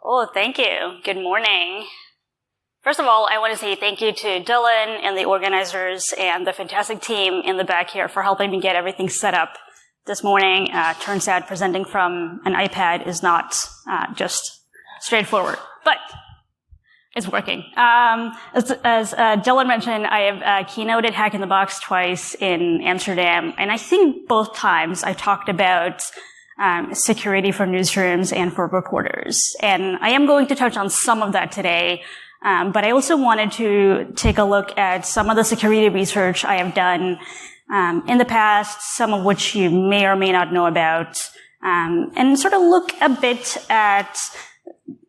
Oh, thank you. Good morning. First of all, I want to say thank you to Dylan and the organizers and the fantastic team in the back here for helping me get everything set up this morning. Turns out presenting from an iPad is not just straightforward, but it's working. As Dylan mentioned, I have keynoted Hack in the Box twice in Amsterdam, and I think both times I talked about security for newsrooms and for reporters. And I am going to touch on some of that today, but I also wanted to take a look at some of the security research I have done in the past, some of which you may or may not know about, and sort of look a bit at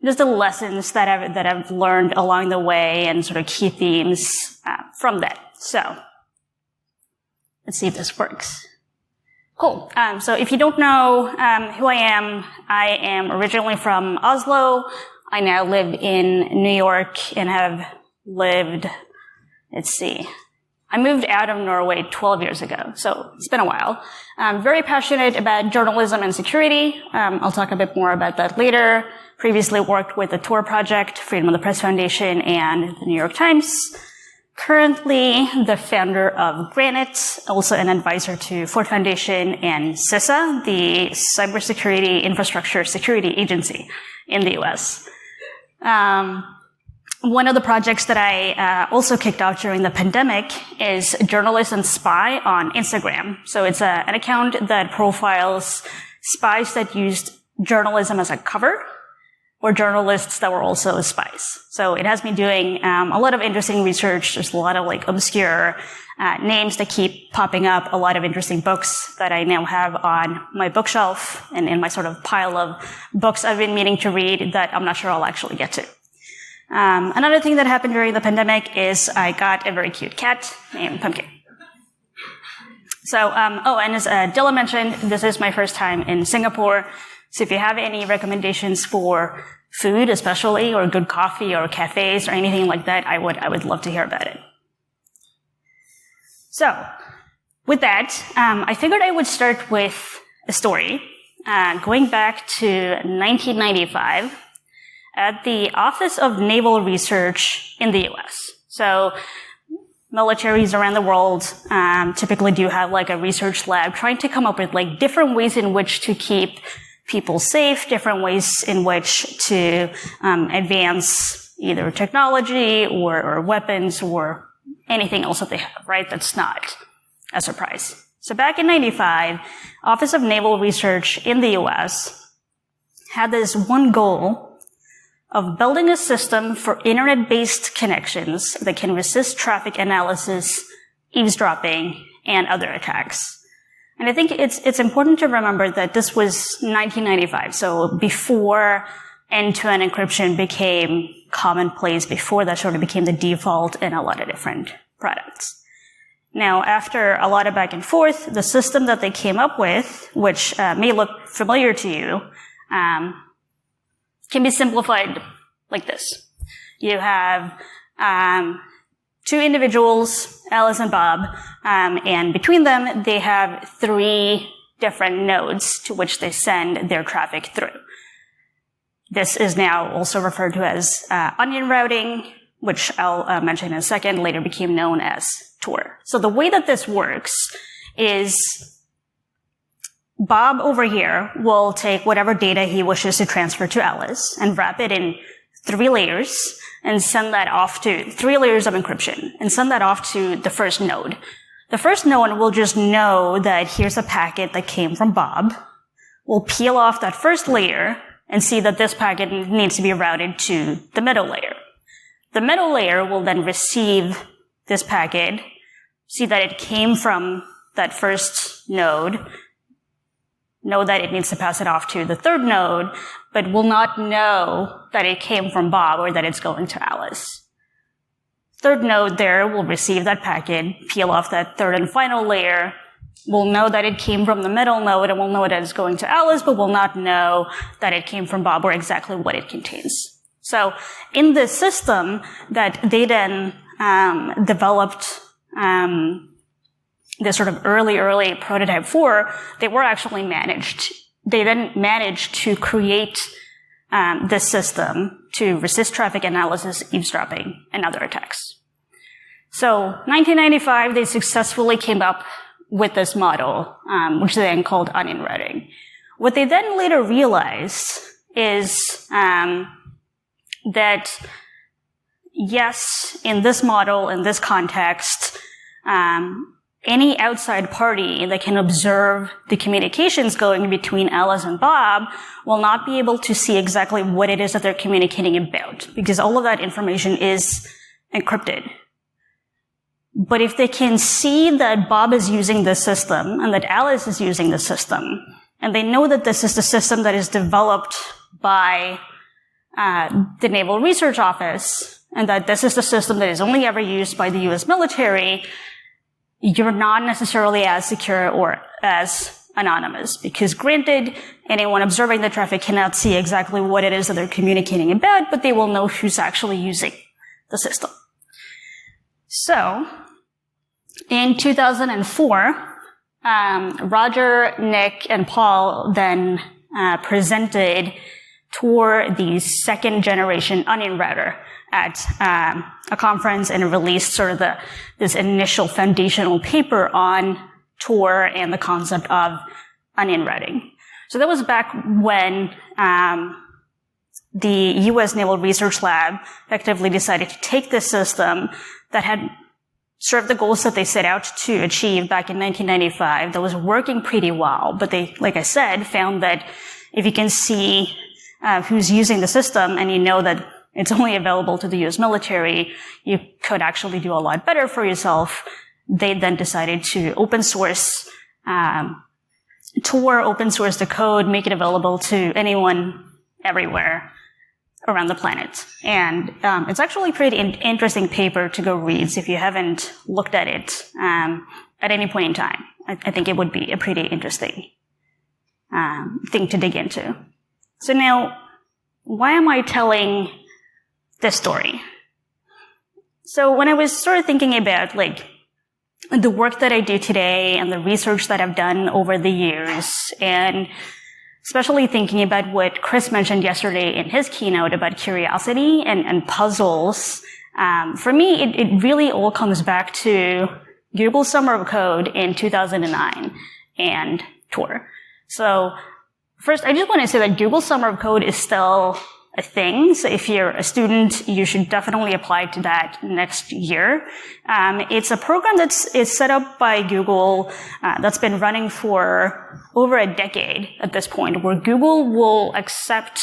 just the lessons that I've learned along the way and sort of key themes from that. So let's see if this works. Cool. So if you don't know who I am originally from Oslo. I now live in New York and have lived, I moved out of Norway 12 years ago, so it's been a while. I'm very passionate about journalism and security. I'll talk a bit more about that later. Previously worked with the Tor Project, Freedom of the Press Foundation, and the New York Times. Currently the founder of Granite, also an advisor to Ford Foundation and CISA, the Cybersecurity Infrastructure Security Agency in the US. One of the projects that I also kicked off during the pandemic is Journalist and Spy on Instagram. So it's an account that profiles spies that used journalism as a cover, or journalists that were also spies. So it has me doing a lot of interesting research. There's a lot of obscure names that keep popping up, a lot of interesting books that I now have on my bookshelf and in my sort of pile of books I've been meaning to read that I'm not sure I'll actually get to. Another thing that happened during the pandemic is I got a very cute cat named Pumpkin. So, and as Dylan mentioned, this is my first time in Singapore. So if you have any recommendations for food, especially, or good coffee or cafes or anything like that, I would love to hear about it. So with that, I figured I would start with a story, going back to 1995 at the Office of Naval Research in the US. So militaries around the world typically do have a research lab trying to come up with different ways in which to keep people safe, different ways in which to advance either technology or weapons or anything else that they have, right? That's not a surprise. So back in 95, Office of Naval Research in the US had this one goal of building a system for internet-based connections that can resist traffic analysis, eavesdropping, and other attacks. And I think it's important to remember that this was 1995, so before end-to-end encryption became commonplace, before that sort of became the default in a lot of different products. Now, after a lot of back and forth, the system that they came up with, which may look familiar to you, can be simplified like this. You have two individuals, Alice and Bob, and between them, they have three different nodes to which they send their traffic through. This is now also referred to as onion routing, which I'll mention in a second, later became known as Tor. So the way that this works is Bob over here will take whatever data he wishes to transfer to Alice and wrap it in 3 layers and send that off to 3 layers of encryption and send that off to the first node. The first node will just know that here's a packet that came from Bob. We'll peel off that first layer and see that this packet needs to be routed to the middle layer. The middle layer will then receive this packet, see that it came from that first node, know that it needs to pass it off to the third node, but will not know that it came from Bob or that it's going to Alice. Third node there will receive that packet, peel off that third and final layer, will know that it came from the middle node and will know that it's going to Alice, but will not know that it came from Bob or exactly what it contains. So in this system that they then developed this sort of early prototype for, they then managed to create this system to resist traffic analysis, eavesdropping, and other attacks. So 1995, they successfully came up with this model, which they then called onion routing. What they then later realized is that, yes, in this model, in this context, any outside party that can observe the communications going between Alice and Bob will not be able to see exactly what it is that they're communicating about, because all of that information is encrypted. But if they can see that Bob is using this system and that Alice is using the system, and they know that this is the system that is developed by the Naval Research Office, and that this is the system that is only ever used by the US military, you're not necessarily as secure or as anonymous. Because granted, anyone observing the traffic cannot see exactly what it is that they're communicating about, but they will know who's actually using the system. So, in 2004, Roger, Nick, and Paul then presented Tor, the second generation onion router, at a conference and released sort of this initial foundational paper on Tor and the concept of onion routing. So that was back when the US Naval Research Lab effectively decided to take this system that had served the goals that they set out to achieve back in 1995, that was working pretty well, but they, like I said, found that if you can see who's using the system and you know that it's only available to the US military, you could actually do a lot better for yourself. They then decided to open source Tor, open source the code, make it available to anyone everywhere around the planet. And it's actually a pretty interesting paper to go read. So if you haven't looked at it at any point in time, I think it would be a pretty interesting thing to dig into. So now, why am I telling this story? So when I was sort of thinking about like the work that I do today and the research that I've done over the years, and especially thinking about what Chris mentioned yesterday in his keynote about curiosity and puzzles, for me, it really all comes back to Google Summer of Code in 2009 and Tor. So first, I just want to say that Google Summer of Code is still a thing. So if you're a student, you should definitely apply to that next year. It's a program is set up by Google that's been running for over a decade at this point, where Google will accept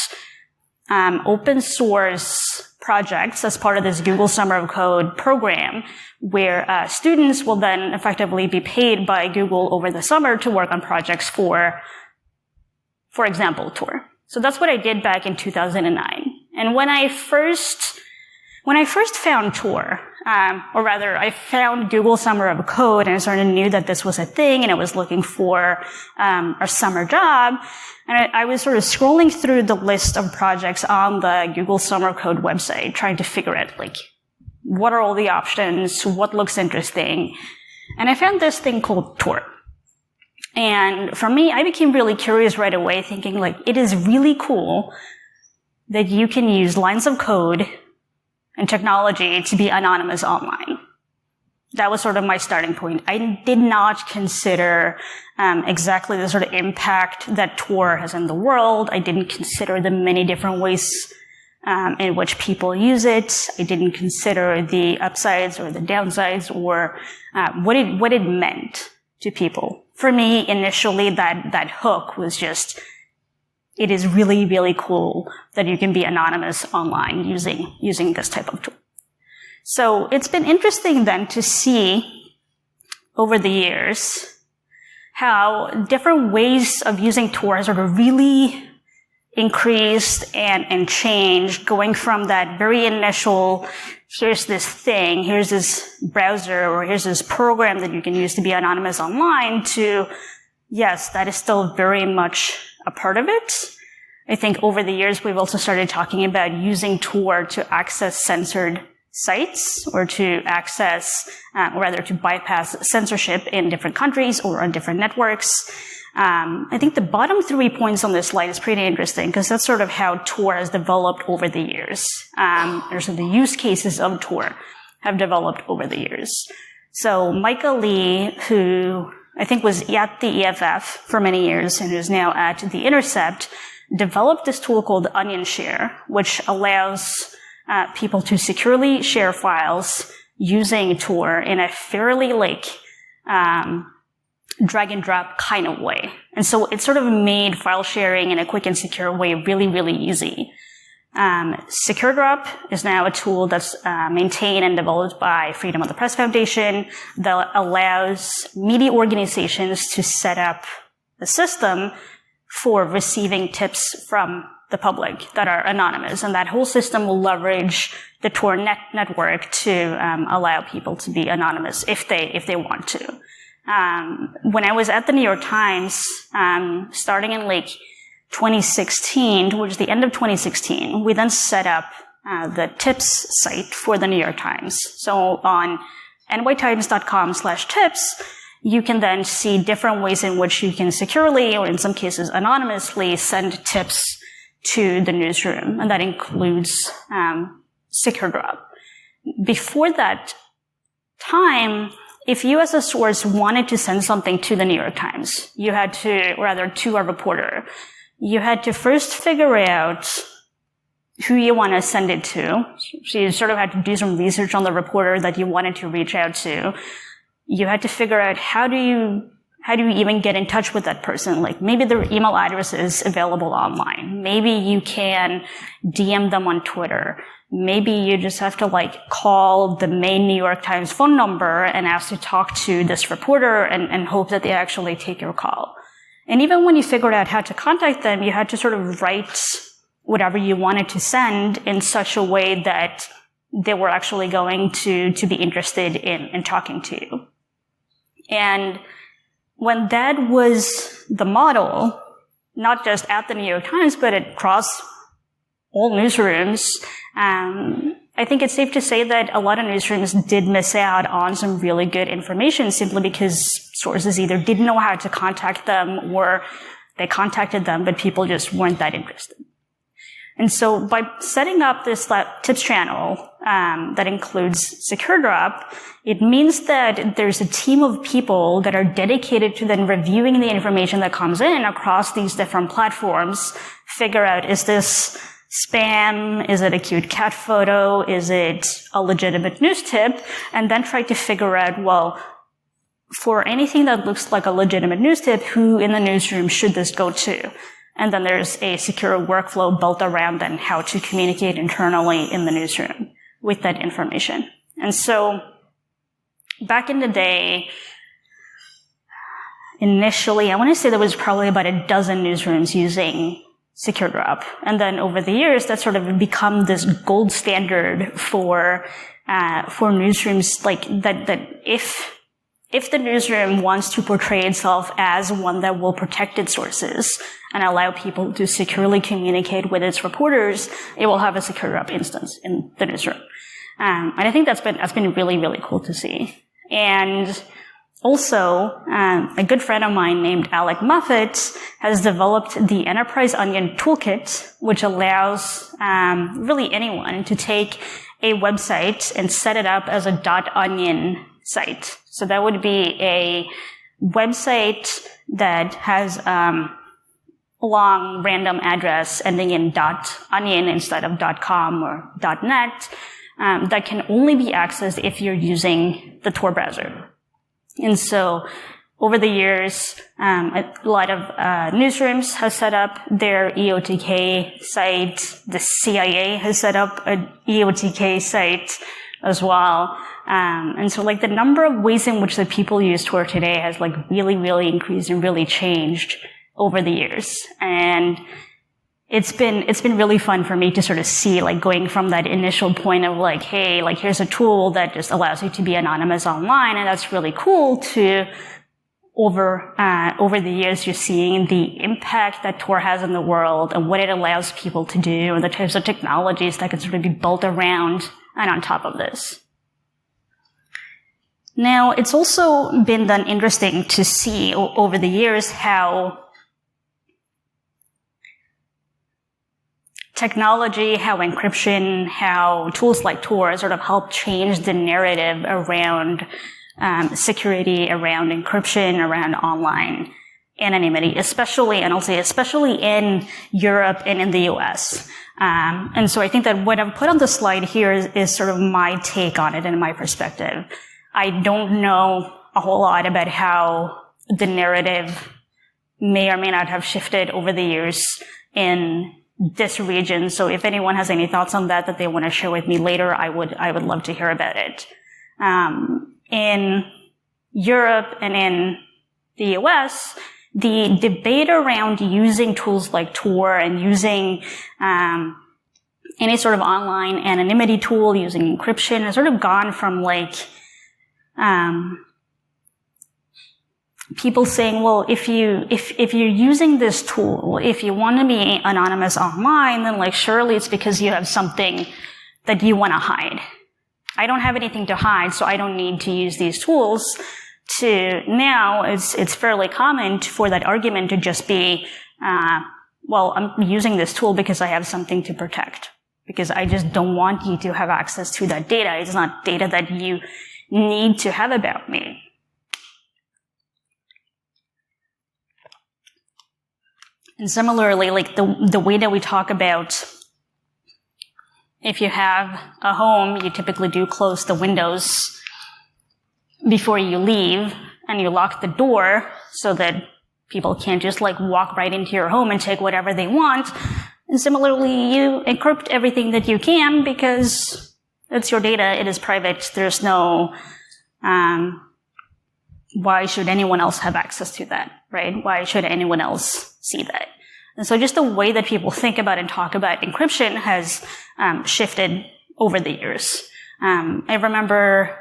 open source projects as part of this Google Summer of Code program, where students will then effectively be paid by Google over the summer to work on projects for example, Tor. So that's what I did back in 2009. And when I first found Tor, or rather, I found Google Summer of Code and I sort of knew that this was a thing, and I was looking for a summer job. And I was sort of scrolling through the list of projects on the Google Summer of Code website, trying to figure out, like, what are all the options? What looks interesting? And I found this thing called Tor. And for me, I became really curious right away, thinking, like, it is really cool that you can use lines of code and technology to be anonymous online. That was sort of my starting point. I did not consider exactly the sort of impact that Tor has in the world. I didn't consider the many different ways in which people use it. I didn't consider the upsides or the downsides or what it meant to people. For me, initially, that hook was just, it is really, really cool that you can be anonymous online using this type of tool. So it's been interesting then to see over the years how different ways of using Tor sort of really increased and changed, going from that very initial, here's this thing, here's this browser, or here's this program that you can use to be anonymous online, to, yes, that is still very much a part of it. I think over the years, we've also started talking about using Tor to access censored sites, or to access, or rather to bypass censorship in different countries or on different networks. I think the bottom 3 points on this slide is pretty interesting because that's sort of how Tor has developed over the years. Or so the use cases of Tor have developed over the years. So Micah Lee, who I think was at the EFF for many years and who's now at The Intercept, developed this tool called Onion Share, which allows people to securely share files using Tor in a fairly drag and drop kind of way. And so it sort of made file sharing in a quick and secure way really, really easy. SecureDrop is now a tool that's maintained and developed by Freedom of the Press Foundation that allows media organizations to set up a system for receiving tips from the public that are anonymous. And that whole system will leverage the Tor network to allow people to be anonymous if they want to. When I was at the New York Times, starting in 2016, towards the end of 2016, we then set up the tips site for the New York Times. So on nytimes.com/tips, you can then see different ways in which you can securely, or in some cases anonymously, send tips to the newsroom, and that includes SecureDrop. Before that time, if you as a source wanted to send something to the New York Times, you had to, or rather to a reporter, you had to first figure out who you want to send it to. So you sort of had to do some research on the reporter that you wanted to reach out to. You had to figure out how do you even get in touch with that person? Like maybe their email address is available online. Maybe you can DM them on Twitter. Maybe you just have to call the main New York Times phone number and ask to talk to this reporter and hope that they actually take your call. And even when you figured out how to contact them, you had to sort of write whatever you wanted to send in such a way that they were actually going to be interested in talking to you. And when that was the model, not just at the New York Times, but across all newsrooms, I think it's safe to say that a lot of newsrooms did miss out on some really good information simply because sources either didn't know how to contact them or they contacted them, but people just weren't that interested. And so by setting up this tips channel that includes SecureDrop, it means that there's a team of people that are dedicated to then reviewing the information that comes in across these different platforms, figure out, is this spam? Is it a cute cat photo? Is it a legitimate news tip? And then try to figure out, well, for anything that looks like a legitimate news tip, who in the newsroom should this go to? And then there's a secure workflow built around then how to communicate internally in the newsroom with that information. And so back in the day, initially, I want to say there was probably about a dozen newsrooms using SecureDrop. And then over the years, that's sort of become this gold standard for newsrooms that if the newsroom wants to portray itself as one that will protect its sources and allow people to securely communicate with its reporters, it will have a SecureDrop instance in the newsroom. And I think that's been really, really cool to see. And also, a good friend of mine named Alec Muffett has developed the Enterprise Onion Toolkit, which allows really anyone to take a website and set it up as a .onion site. So that would be a website that has a long random address ending in .onion instead of .com or .net that can only be accessed if you're using the Tor browser. And so over the years, a lot of newsrooms have set up their EOTK site. The CIA has set up an EOTK site as well. And so the number of ways in which the people use Tor today has really, really increased and really changed over the years. And it's been really fun for me to sort of see going from that initial point of hey, here's a tool that just allows you to be anonymous online, and that's really cool, to over the years you're seeing the impact that Tor has in the world and what it allows people to do and the types of technologies that can sort of be built around and on top of this. Now, it's also been then interesting to see over the years how technology, how encryption, how tools like Tor sort of help change the narrative around security, around encryption, around online anonymity, especially in Europe and in the US. And so I think that what I've put on the slide here is sort of my take on it and my perspective. I don't know a whole lot about how the narrative may or may not have shifted over the years in this region. So if anyone has any thoughts on that they want to share with me later, I would love to hear about it. In Europe and in the US, the debate around using tools like Tor and using any sort of online anonymity tool, using encryption, has sort of gone from people saying, well, if you're using this tool, if you want to be anonymous online, then surely it's because you have something that you want to hide. I don't have anything to hide, so I don't need to use these tools. To now, it's fairly common for that argument to just be, well, I'm using this tool because I have something to protect, because I just don't want you to have access to that data. It's not data that you need to have about me. And similarly, the way that we talk about, if you have a home, you typically do close the windows before you leave, and you lock the door so that people can't just walk right into your home and take whatever they want. And similarly, you encrypt everything that you can because it's your data, it is private, there's no, why should anyone else have access to that, right? Why should anyone else see that? And so just the way that people think about and talk about encryption has shifted over the years. I remember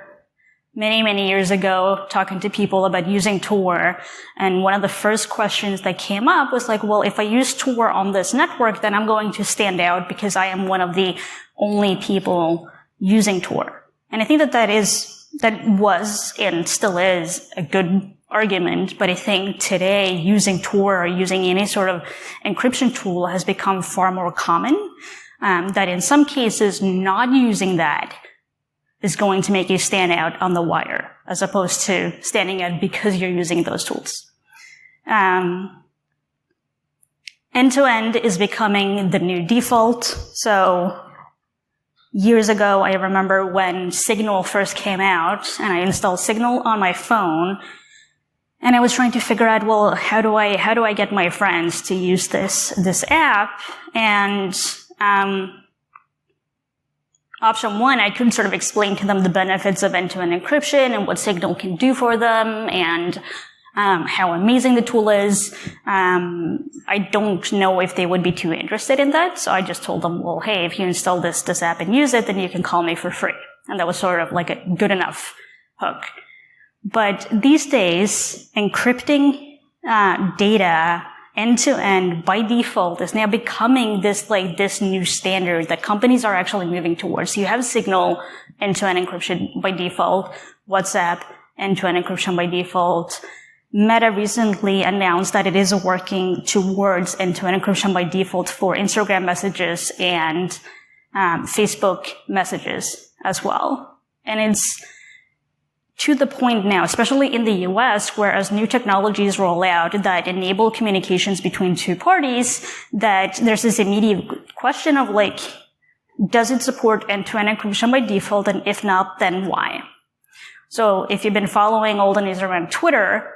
many years ago talking to people about using Tor, and one of the first questions that came up was well, if I use Tor on this network, then I'm going to stand out because I am one of the only people using Tor. And I think that was and still is a good argument, but I think today using Tor or using any sort of encryption tool has become far more common, that in some cases not using that is going to make you stand out on the wire, as opposed to standing out because you're using those tools. End-to-end is becoming the new default. So years ago, I remember when Signal first came out, and I installed Signal on my phone, and I was trying to figure out, well, how do I get my friends to use this app? And option one, I couldn't sort of explain to them the benefits of end-to-end encryption and what Signal can do for them and how amazing the tool is. I don't know if they would be too interested in that, so I just told them, well, hey, if you install this app and use it, then you can call me for free. And that was sort of a good enough hook. But these days, encrypting data end-to-end by default is now becoming this new standard that companies are actually moving towards. You have Signal end-to-end encryption by default, WhatsApp end-to-end encryption by default. Meta recently announced that it is working towards end-to-end encryption by default for Instagram messages and Facebook messages as well. And it's to the point now, especially in the US, where as new technologies roll out that enable communications between two parties, that there's this immediate question of does it support end-to-end encryption by default? And if not, then why? So if you've been following all the news around Twitter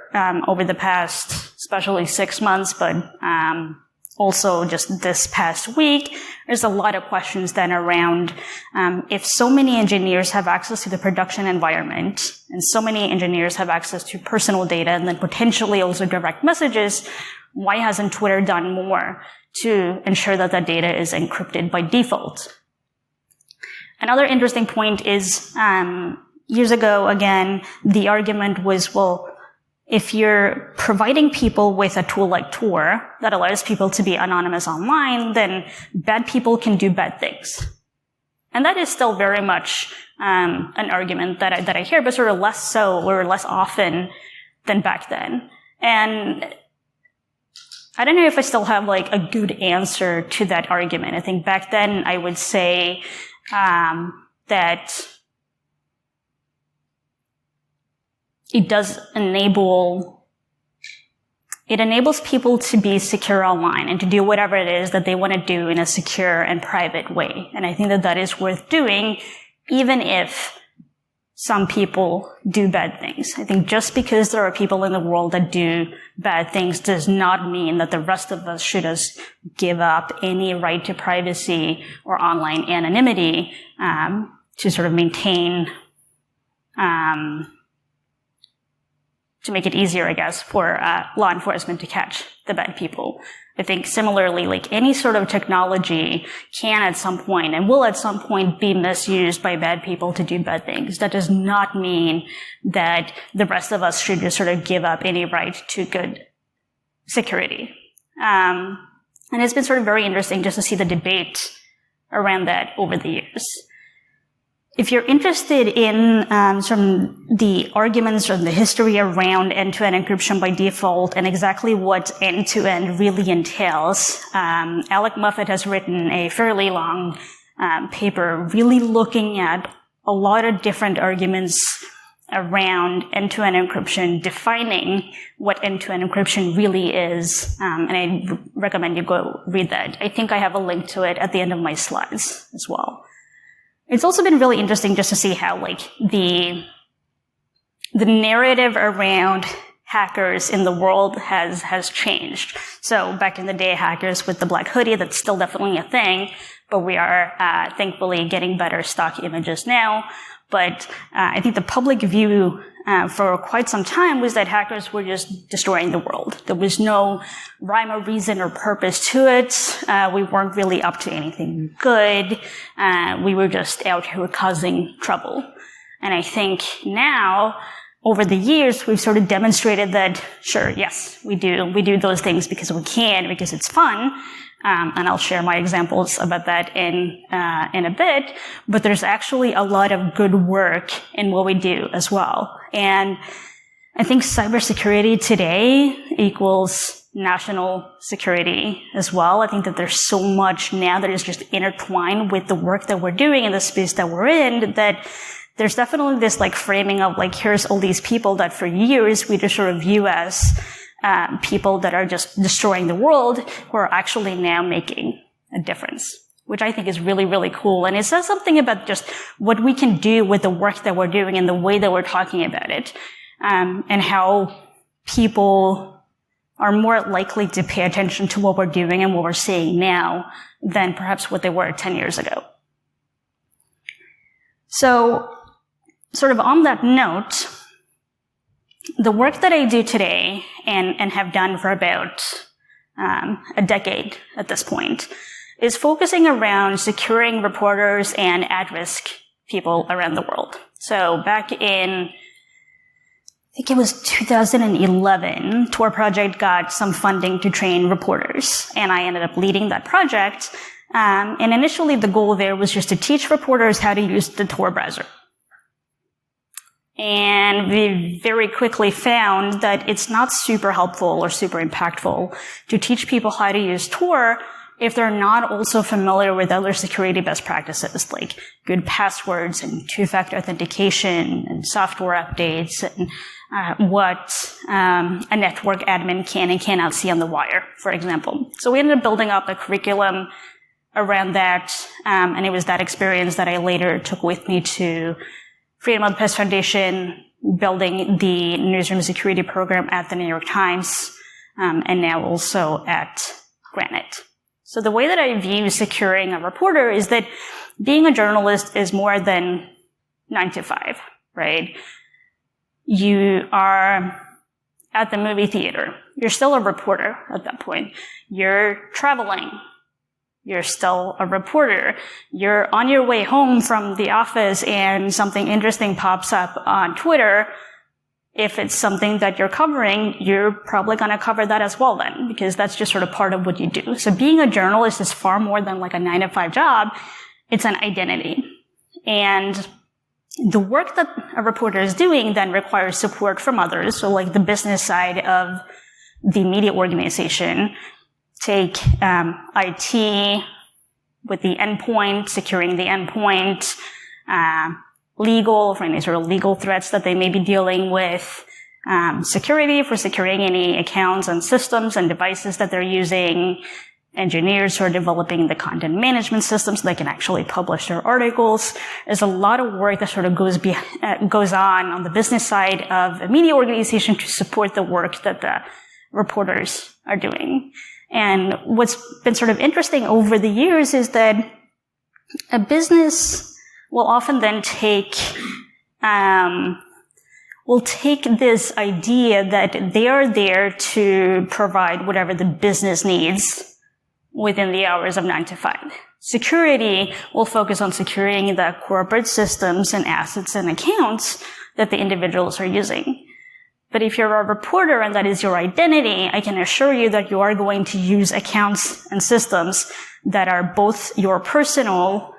over the past, especially 6 months, but also just this past week, there's a lot of questions then around if so many engineers have access to the production environment and so many engineers have access to personal data and then potentially also direct messages, why hasn't Twitter done more to ensure that that data is encrypted by default? Another interesting point is years ago, again, the argument was, well, if you're providing people with a tool like Tor that allows people to be anonymous online, then bad people can do bad things. And that is still very much an argument that I hear, but sort of less so or less often than back then. And I don't know if I still have like a good answer to that argument. I think back then I would say that it enables people to be secure online and to do whatever it is that they want to do in a secure and private way. And I think that is worth doing, even if some people do bad things. I think just because there are people in the world that do bad things does not mean that the rest of us should just give up any right to privacy or online anonymity to sort of maintain to make it easier, I guess, for law enforcement to catch the bad people. I think similarly, like any sort of technology can at some point and will at some point be misused by bad people to do bad things. That does not mean that the rest of us should just sort of give up any right to good security. And it's been sort of very interesting just to see the debate around that over the years. If you're interested in some the arguments or the history around end-to-end encryption by default and exactly what end-to-end really entails, Alec Muffet has written a fairly long paper really looking at a lot of different arguments around end-to-end encryption, defining what end-to-end encryption really is, and I recommend you go read that. I think I have a link to it at the end of my slides as well. It's also been really interesting just to see how, like, the narrative around hackers in the world has changed. So back in the day, hackers with the black hoodie, that's still definitely a thing, but we are thankfully getting better stock images now. But I think the public view for quite some time was that hackers were just destroying the world. There was no rhyme or reason or purpose to it. We weren't really up to anything good. We were just out here causing trouble. And I think now, over the years, we've sort of demonstrated that, sure, yes, we do those things because we can, because it's fun. And I'll share my examples about that in a bit. But there's actually a lot of good work in what we do as well. And I think cybersecurity today equals national security as well. I think that there's so much now that is just intertwined with the work that we're doing in the space that we're in, that there's definitely this like framing of like, here's all these people that for years we just sort of view as people that are just destroying the world, who are actually now making a difference, which I think is really, really cool. And it says something about just what we can do with the work that we're doing and the way that we're talking about it, and how people are more likely to pay attention to what we're doing and what we're saying now than perhaps what they were 10 years ago. So, sort of on that note, the work that I do today and have done for about a decade at this point is focusing around securing reporters and at-risk people around the world. So back in, I think it was 2011, Tor Project got some funding to train reporters, and I ended up leading that project. And initially the goal there was just to teach reporters how to use the Tor browser. And we very quickly found that it's not super helpful or super impactful to teach people how to use Tor if they're not also familiar with other security best practices, like good passwords and two-factor authentication and software updates and what a network admin can and cannot see on the wire, for example. So we ended up building up a curriculum around that, and it was that experience that I later took with me to Freedom of the Press Foundation, building the newsroom security program at the New York Times, and now also at Granite. So the way that I view securing a reporter is that being a journalist is more than 9 to 5, right? You are at the movie theater. You're still a reporter at that point. You're traveling. You're still a reporter. You're on your way home from the office and something interesting pops up on Twitter. If it's something that you're covering, you're probably going to cover that as well then, because that's just sort of part of what you do. So being a journalist is far more than like a 9 to 5 job. It's an identity. And the work that a reporter is doing then requires support from others. So like the business side of the media organization, take IT with the endpoint, securing the endpoint, legal for any sort of legal threats that they may be dealing with, security for securing any accounts and systems and devices that they're using, engineers who are developing the content management system so they can actually publish their articles. There's a lot of work that sort of goes on the business side of a media organization to support the work that the reporters are doing. And what's been sort of interesting over the years is that a business will often then take this idea that they are there to provide whatever the business needs within the hours of 9 to 5. Security will focus on securing the corporate systems and assets and accounts that the individuals are using. But if you're a reporter and that is your identity, I can assure you that you are going to use accounts and systems that are both your personal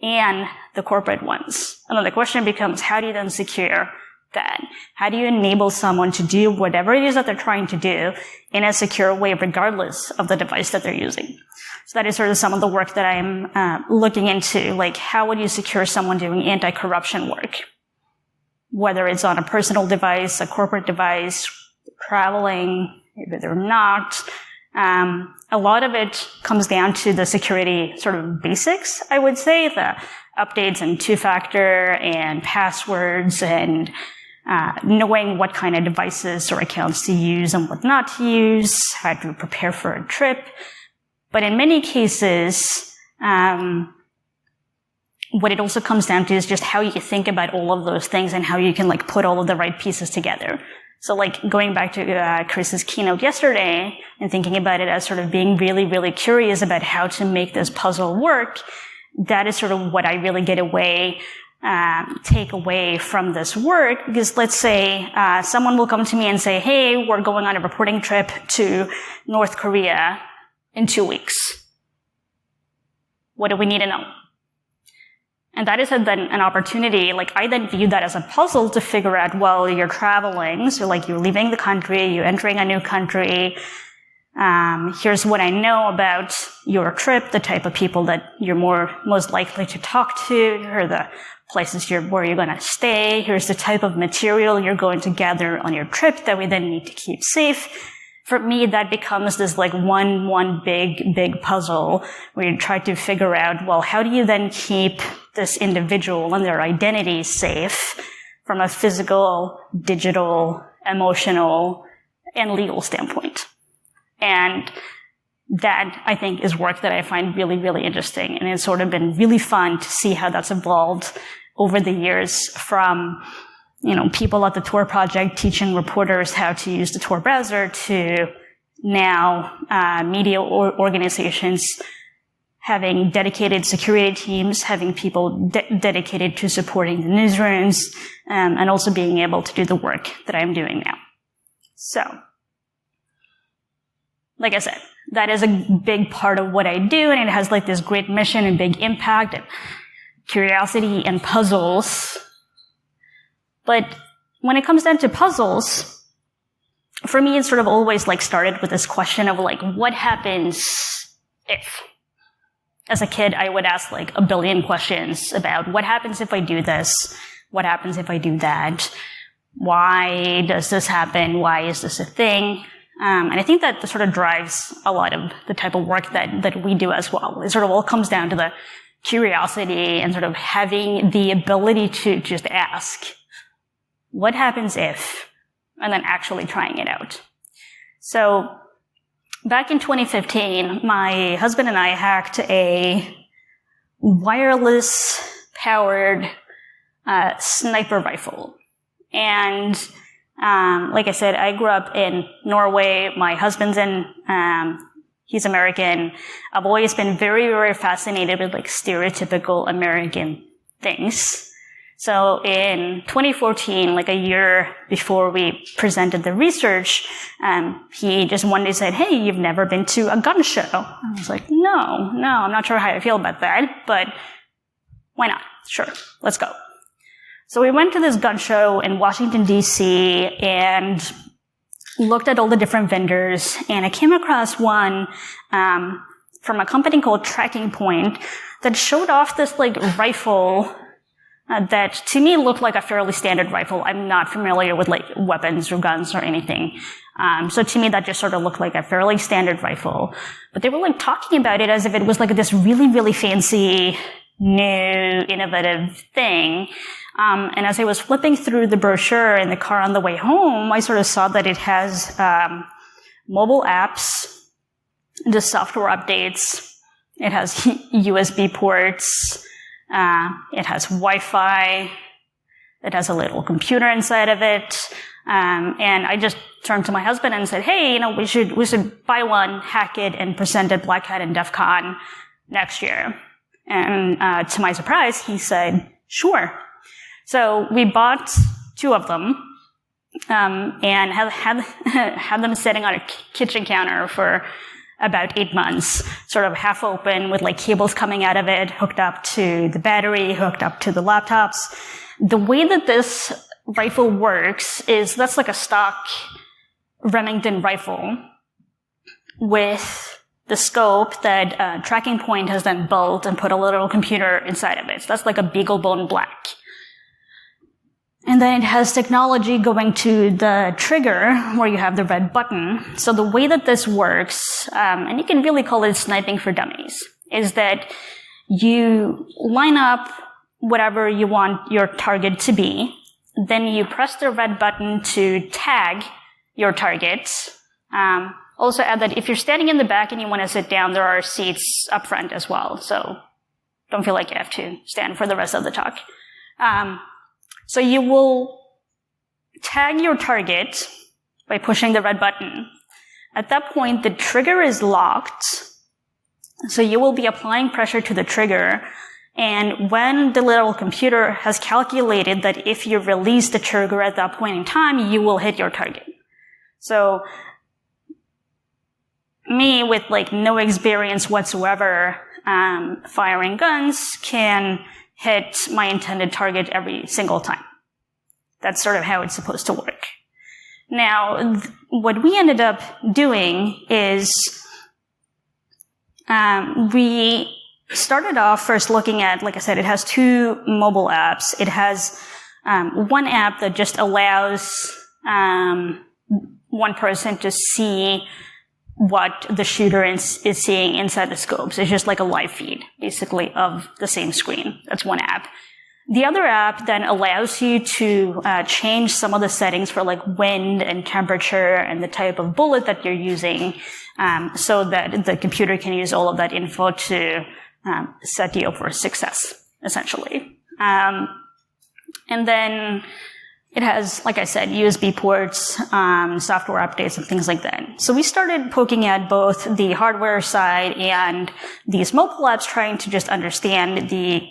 and the corporate ones. And then the question becomes, how do you then secure that? How do you enable someone to do whatever it is that they're trying to do in a secure way, regardless of the device that they're using? So that is sort of some of the work that I'm looking into, like how would you secure someone doing anti-corruption work? Whether it's on a personal device, a corporate device, traveling, maybe they're not. A lot of it comes down to the security sort of basics, I would say, the updates and two-factor and passwords and knowing what kind of devices or accounts to use and what not to use, how to prepare for a trip. But in many cases, what it also comes down to is just how you think about all of those things and how you can like put all of the right pieces together. So like going back to Chris's keynote yesterday and thinking about it as sort of being really, really curious about how to make this puzzle work, that is sort of what I really take away from this work. Because let's say someone will come to me and say, hey, we're going on a reporting trip to North Korea in 2 weeks. What do we need to know? And that is then an opportunity, like I then view that as a puzzle to figure out, well, you're traveling, so like you're leaving the country, you're entering a new country, here's what I know about your trip, the type of people that you're most likely to talk to, here are the places where you're going to stay, here's the type of material you're going to gather on your trip that we then need to keep safe. For me, that becomes this like one big puzzle where you try to figure out, well, how do you then keep this individual and their identity safe from a physical, digital, emotional, and legal standpoint? And that, I think, is work that I find really, really interesting. And it's sort of been really fun to see how that's evolved over the years from people at the Tor project teaching reporters how to use the Tor browser to now media organizations having dedicated security teams, having people dedicated to supporting the newsrooms, and also being able to do the work that I'm doing now. So, like I said, that is a big part of what I do, and it has like this great mission and big impact and curiosity and puzzles. But when it comes down to puzzles, for me, it sort of always like started with this question of like, what happens if? As a kid, I would ask like a billion questions about what happens if I do this? What happens if I do that? Why does this happen? Why is this a thing? And I think that sort of drives a lot of the type of work that we do as well. It sort of all comes down to the curiosity and sort of having the ability to just ask, what happens if? And then actually trying it out. So back in 2015, my husband and I hacked a wireless powered sniper rifle. And like I said, I grew up in Norway. My husband's he's American. I've always been very, very fascinated with like stereotypical American things. So in 2014, like a year before we presented the research, he just one day said, hey, you've never been to a gun show? I was like, no, I'm not sure how I feel about that, but why not? Sure, let's go. So we went to this gun show in Washington, D.C., and looked at all the different vendors, and I came across one from a company called Tracking Point that showed off this like rifle that to me looked like a fairly standard rifle. I'm not familiar with like weapons or guns or anything. So to me that just sort of looked like a fairly standard rifle. But they were like talking about it as if it was like this really, really fancy, new, innovative thing. And as I was flipping through the brochure in the car on the way home, I sort of saw that it has mobile apps, the software updates, it has USB ports, it has Wi-Fi, it has a little computer inside of it. And I just turned to my husband and said, hey, we should buy one, hack it, and present at Black Hat and DEF CON next year. And to my surprise, he said, sure. So we bought 2 of them, and had them sitting on a kitchen counter for about 8 months, sort of half open with like cables coming out of it, hooked up to the battery, hooked up to the laptops. The way that this rifle works is that's like a stock Remington rifle with the scope that Tracking Point has then built and put a little computer inside of it. So that's like a BeagleBone Black. And then it has technology going to the trigger where you have the red button. So the way that this works, and you can really call it sniping for dummies, is that you line up whatever you want your target to be. Then you press the red button to tag your target. Also add that if you're standing in the back and you want to sit down, there are seats up front as well. So don't feel like you have to stand for the rest of the talk. So you will tag your target by pushing the red button. At that point, the trigger is locked. So you will be applying pressure to the trigger. And when the little computer has calculated that if you release the trigger at that point in time, you will hit your target. So me with like no experience whatsoever firing guns can hit my intended target every single time. That's sort of how it's supposed to work. Now, what we ended up doing is we started off first looking at, like I said, it has 2 mobile apps. It has one app that just allows one person to see what the shooter is seeing inside the scopes. It's just like a live feed, basically, of the same screen. That's one app. The other app then allows you to change some of the settings for like wind and temperature and the type of bullet that you're using, so that the computer can use all of that info to set you up for success, essentially. And then it has, like I said, USB ports, software updates, and things like that. So we started poking at both the hardware side and these mobile apps, trying to just understand the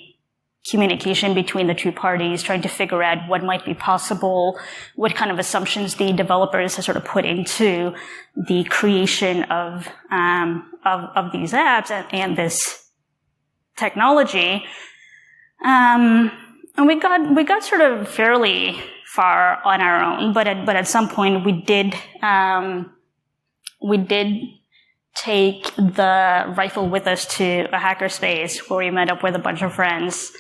communication between the 2 parties, trying to figure out what might be possible, what kind of assumptions the developers have sort of put into the creation of these apps and this technology. And we got sort of fairly far on our own, but at some point we did take the rifle with us to a hackerspace where we met up with a bunch of friends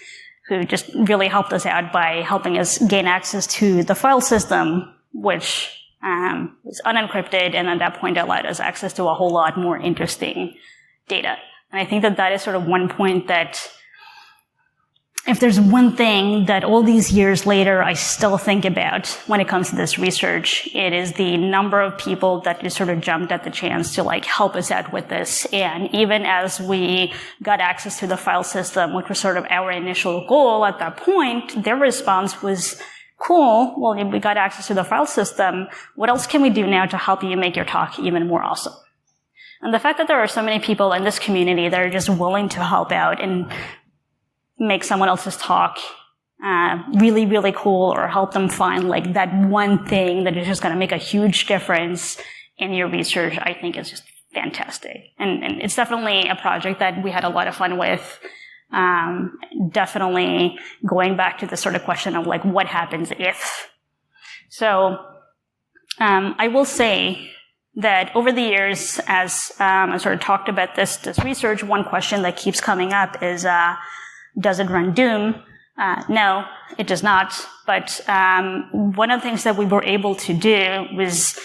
who just really helped us out by helping us gain access to the file system, which was unencrypted, and at that point allowed us access to a whole lot more interesting data. And I think that is sort of one point that, if there's one thing that all these years later I still think about when it comes to this research, it is the number of people that just sort of jumped at the chance to like help us out with this. And even as we got access to the file system, which was sort of our initial goal at that point, their response was, cool, well, we got access to the file system. What else can we do now to help you make your talk even more awesome? And the fact that there are so many people in this community that are just willing to help out and make someone else's talk really, really cool, or help them find like that one thing that is just going to make a huge difference in your research, I think is just fantastic. And it's definitely a project that we had a lot of fun with. definitely going back to the sort of question of like, what happens if? So I will say that over the years, as I sort of talked about this research, one question that keeps coming up is, does it run Doom? No, it does not. But one of the things that we were able to do was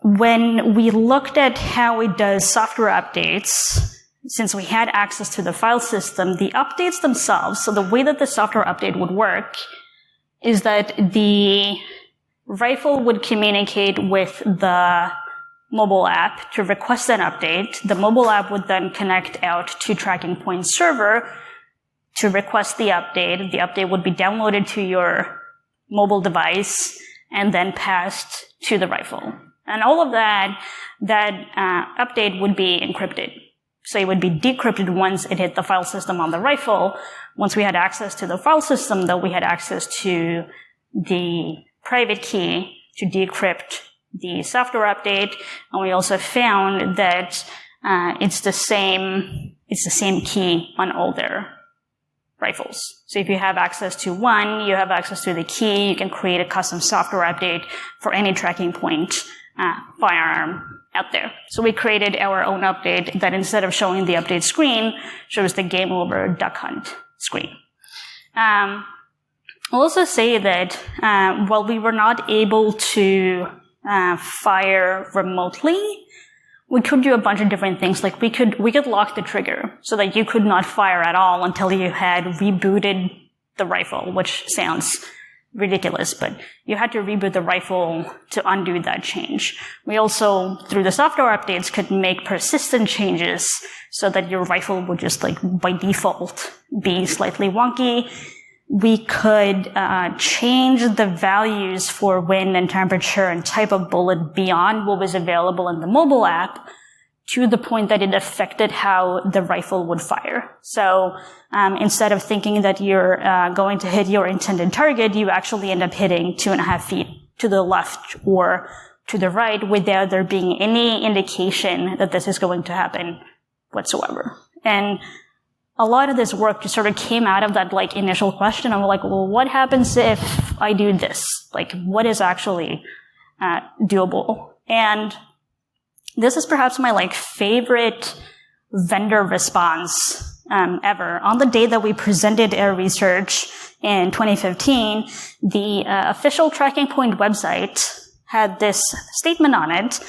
when we looked at how it does software updates, since we had access to the file system, the updates themselves, so the way that the software update would work is that the rifle would communicate with the mobile app to request an update. The mobile app would then connect out to Tracking Point server to request the update. The update would be downloaded to your mobile device and then passed to the rifle. And all of that update would be encrypted. So it would be decrypted once it hit the file system on the rifle. Once we had access to the file system, though, we had access to the private key to decrypt the software update. And we also found that it's the same key on all their rifles. So if you have access to one, you have access to the key. You can create a custom software update for any Tracking Point firearm out there. So we created our own update that instead of showing the update screen, shows the game over duck hunt screen. I'll also say that while we were not able to fire remotely, we could do a bunch of different things. Like we could lock the trigger so that you could not fire at all until you had rebooted the rifle, which sounds ridiculous, but you had to reboot the rifle to undo that change. We also, through the software updates, could make persistent changes so that your rifle would just like by default be slightly wonky. We could change the values for wind and temperature and type of bullet beyond what was available in the mobile app to the point that it affected how the rifle would fire. So instead of thinking that you're going to hit your intended target, you actually end up hitting 2.5 feet to the left or to the right without there being any indication that this is going to happen whatsoever. And a lot of this work just sort of came out of that like initial question of like, well, what happens if I do this? Like, what is actually doable? And this is perhaps my like favorite vendor response ever. On the day that we presented our research in 2015, the official Tracking Point website had this statement on it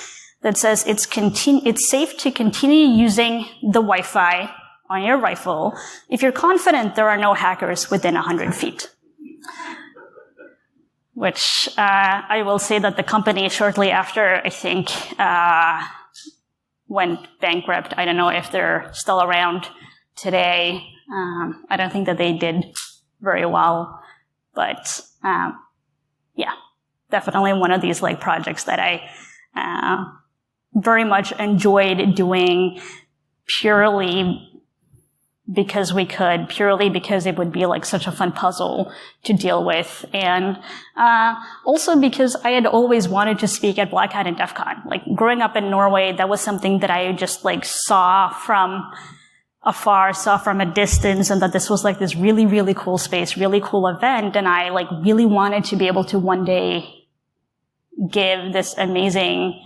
that says it's safe to continue using the Wi-Fi on your rifle if you're confident there are no hackers within 100 feet. Which I will say that the company shortly after, I think, went bankrupt. I don't know if they're still around today. I don't think that they did very well. But yeah, definitely one of these like projects that I very much enjoyed doing purely because we could, purely because it would be like such a fun puzzle to deal with. And also because I had always wanted to speak at Black Hat and DEF CON. Like growing up in Norway, that was something that I just like saw from afar, saw from a distance, and that this was like this really, really cool space, really cool event. And I like really wanted to be able to one day give this amazing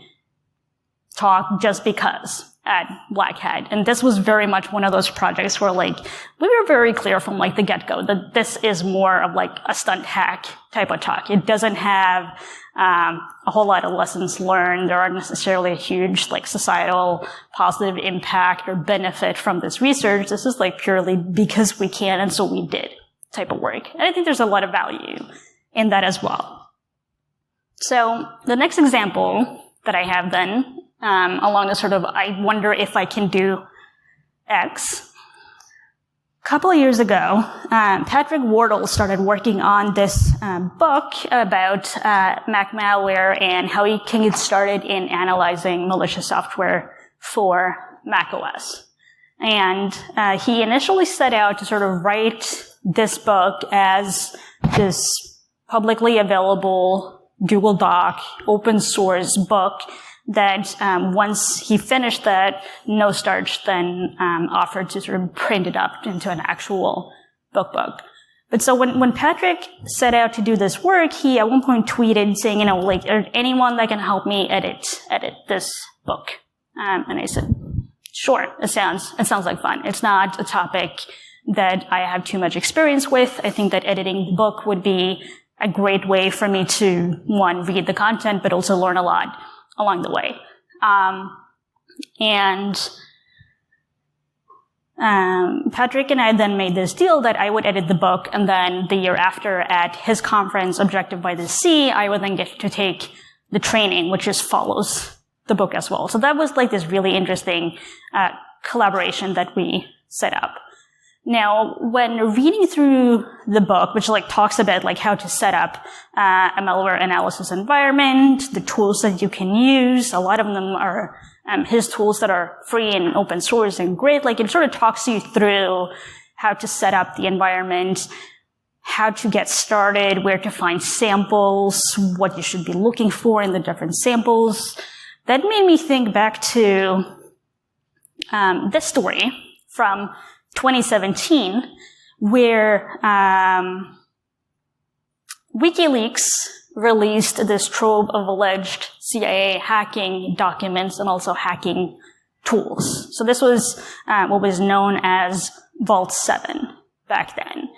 talk just because at Black Hat. And this was very much one of those projects where like we were very clear from like the get-go that this is more of like a stunt hack type of talk. It doesn't have a whole lot of lessons learned. There aren't necessarily a huge like societal positive impact or benefit from this research. This is like purely because we can and so we did type of work. And I think there's a lot of value in that as well. So the next example that I have then along the sort of, I wonder if I can do X. A couple of years ago, Patrick Wardle started working on this book about Mac malware and how he can get started in analyzing malicious software for Mac OS. And he initially set out to sort of write this book as this publicly available Google Doc, open source book that once he finished that, No Starch then offered to sort of print it up into an actual book. But so when Patrick set out to do this work, he at one point tweeted saying, anyone that can help me edit this book. And I said, sure, it sounds like fun. It's not a topic that I have too much experience with. I think that editing the book would be a great way for me to, one, read the content, but also learn a lot along the way. Patrick and I then made this deal that I would edit the book, and then the year after at his conference, Objective by the Sea, I would then get to take the training, which just follows the book as well. So that was like this really interesting collaboration that we set up. Now, when reading through the book, which talks about how to set up a malware analysis environment, the tools that you can use, a lot of them are his tools that are free and open source and great. It sort of talks you through how to set up the environment, how to get started, where to find samples, what you should be looking for in the different samples. That made me think back to this story from 2017, where WikiLeaks released this trove of alleged CIA hacking documents and also hacking tools. So this was what was known as Vault 7 back then.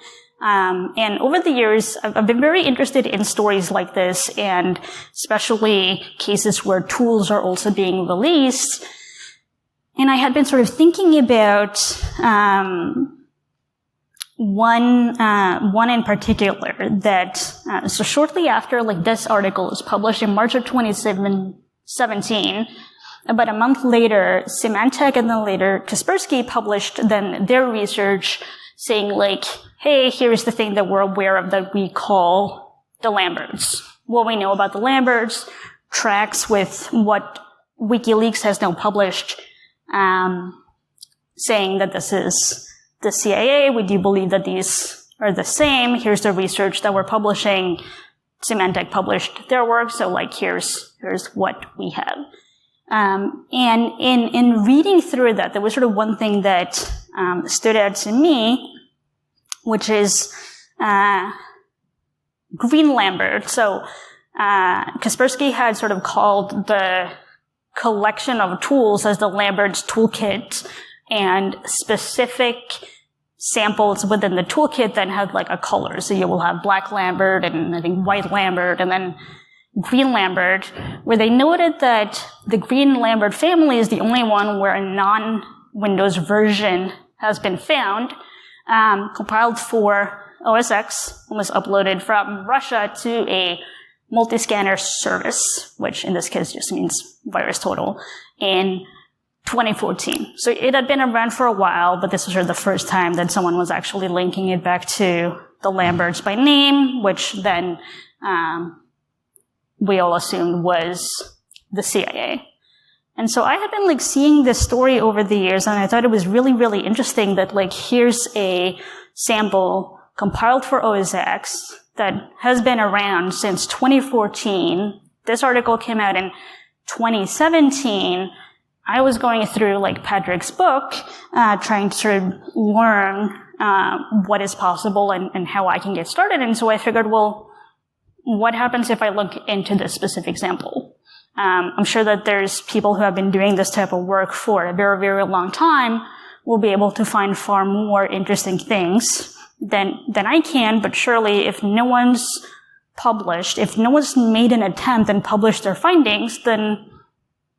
And over the years, I've been very interested in stories like this, and especially cases where tools are also being released. And I had been sort of thinking about one in particular that so shortly after this article was published in March of 2017, about a month later, Symantec and then later Kaspersky published then their research saying hey, here's the thing that we're aware of that we call the Lamberts. What we know about the Lamberts tracks with what WikiLeaks has now published, saying that this is the CIA. We do believe that these are the same. Here's the research that we're publishing. Symantec published their work, so here's what we have. And in reading through that, there was sort of one thing that stood out to me, which is Green Lambert. So Kaspersky had sort of called the collection of tools as the Lambert's toolkit, and specific samples within the toolkit then had a color. So you will have black Lambert and I think white Lambert and then green Lambert, where they noted that the green Lambert family is the only one where a non-Windows version has been found, compiled for OS X, and was uploaded from Russia to a multi-scanner service, which in this case just means VirusTotal, in 2014. So it had been around for a while, but this was sort of the first time that someone was actually linking it back to the Lamberts by name, which then we all assumed was the CIA. And so I had been seeing this story over the years, and I thought it was really, really interesting that here's a sample compiled for OS X that has been around since 2014. This article came out in 2017. I was going through Patrick's book, trying to sort of learn what is possible and how I can get started. And so I figured, well, what happens if I look into this specific sample? I'm sure that there's people who have been doing this type of work for a very, very long time will be able to find far more interesting things than I can. But surely if no one's published, if no one's made an attempt and published their findings, then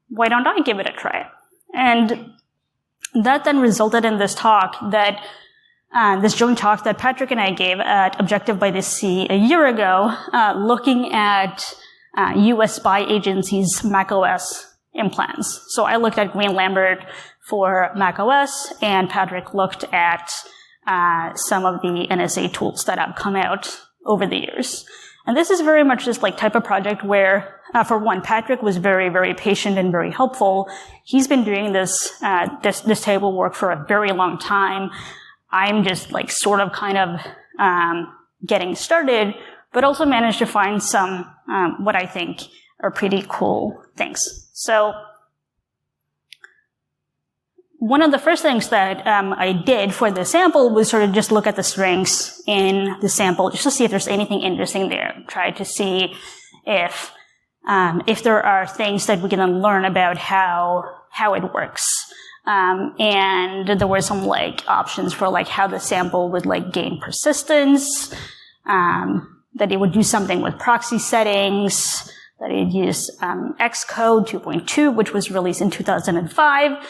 why don't I give it a try? And that then resulted in this talk that, this joint talk that Patrick and I gave at Objective by the Sea a year ago, looking at US spy agencies' macOS implants. So I looked at Green Lambert for macOS, and Patrick looked at some of the NSA tools that have come out over the years. And this is very much this type of project where, for one, Patrick was very, very patient and very helpful. He's been doing this type of work for a very long time. I'm just sort of kind of getting started, but also managed to find some what I think are pretty cool things. So one of the first things that I did for the sample was sort of just look at the strings in the sample just to see if there's anything interesting there. Try to see if there are things that we can learn about how it works. And there were some like options for like how the sample would like gain persistence, that it would do something with proxy settings, that it used Xcode 2.2, which was released in 2005.